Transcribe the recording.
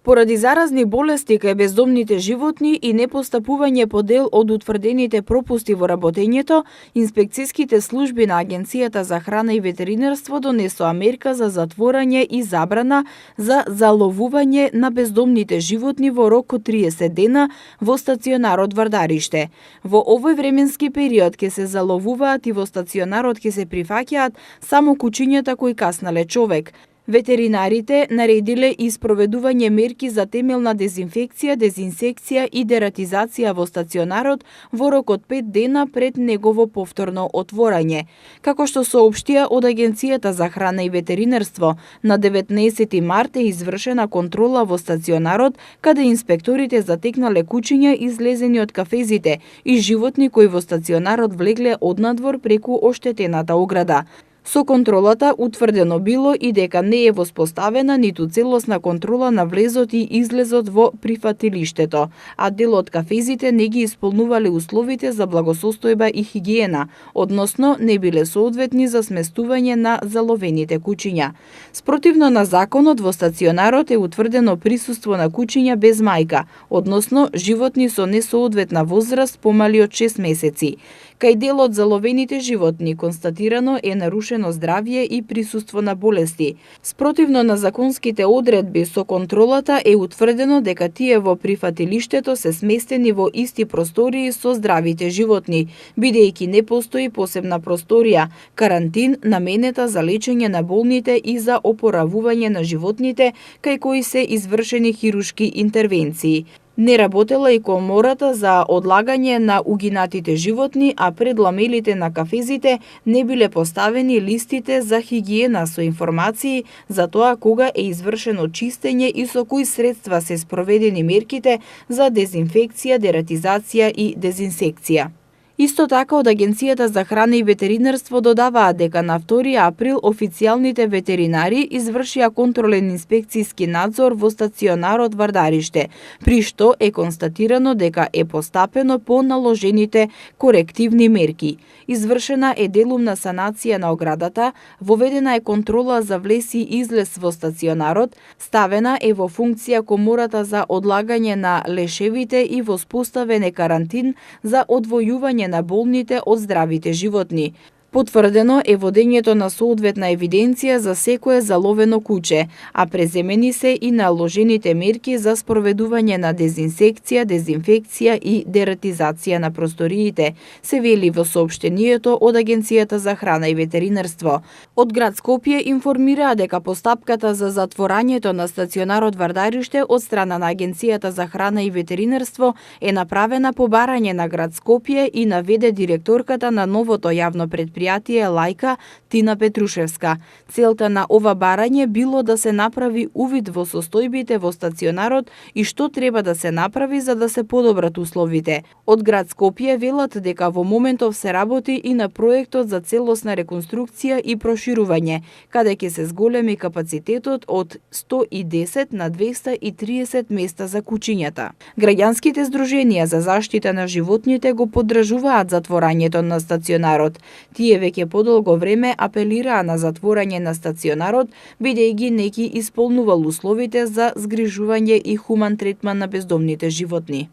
Поради заразни болести кај бездомните животни и непостапување по дел од утврдените пропусти во работењето, инспекцијските служби на Агенцијата за храна и ветеринарство донесоа мерка за затворање и забрана за заловување на бездомните животни во рок од 30 дена во стационарот Вардариште. Во овој временски период ќе се заловуваат и во стационарот ќе се прифаќаат само кучињата кои каснале човек. Ветеринарите наредиле и спроведување мерки за темелна дезинфекција, дезинсекција и дератизација во стационарот во рок од 5 дена пред негово повторно отворање. Како што соопштија од Агенцијата за храна и ветеринарство, на 19 март е извршена контрола во стационарот, каде инспекторите затекнале кучиња излезени од кафезите и животни кои во стационарот влегле однадвор преку оштетената ограда. Со контролата утврдено било и дека не е воспоставена ниту целосна контрола на влезот и излезот во прифатилиштето, а дел од кафезите не ги исполнувале условите за благосостојба и хигиена, односно не биле соодветни за сместување на заловените кучиња. Спротивно на законот, во стационарот е утврдено присуство на кучиња без мајка, односно животни со несоодветна возраст помали од 6 месеци. Кај дел од заловените животни констатирано е нарушено здравје и присуство на болести. Спротивно на законските одредби, со контролата е утврдено дека тие во прифатилиштето се сместени во исти простории со здравите животни, бидејќи не постои посебна просторија, карантин наменета за лечење на болните и за опоравување на животните, кај кои се извршени хирушки интервенции. Не работела и комората за одлагање на угинатите животни, а пред ламелите на кафезите не биле поставени листите за хигиена со информации за тоа кога е извршено чистење и со кои средства се спроведени мерките за дезинфекција, дератизација и дезинсекција. Исто така од Агенцијата за храна и ветеринарство додаваат дека на 2 април официјалните ветеринари извршија контролен инспекцијски надзор во стационарот Вардариште, при што е констатирано дека е постапено по наложените корективни мерки. Извршена е делумна санација на оградата, воведена е контрола за влез и излез во стационарот, ставена е во функција комората за одлагање на лешевите и воспоставен е карантин за одвојување на болните од здравите животни. Потврдено е водењето на соодветна евиденција за секое заловено куче, а преземени се и наложените мерки за спроведување на дезинсекција, дезинфекција и дератизација на просториите, се вели во соопштението од Агенцијата за храна и ветеринарство. Од град Скопје информираа дека постапката за затворањето на стационарот Вардариште од страна на Агенцијата за храна и ветеринарство е направена по барање на град Скопје и наведе директорката на новото јавно предпријатие Лајка Тина Петрушевска. Целта на ова барање било да се направи увид во состојбите во стационарот и што треба да се направи за да се подобрат условите. Од град Скопје велат дека во моментов се работи и на проектот за целосна реконструкција и проширување, каде ќе се зголеми капацитетот од 110 на 230 места за кучињата. Граѓанските здруженија за заштита на животните го поддржуваат затворањето на стационарот. Тие веќе подолго време апелираа на затворање на стационарот, бидејќи не ги исполнувал условите за згрижување и хуман третман на бездомните животни.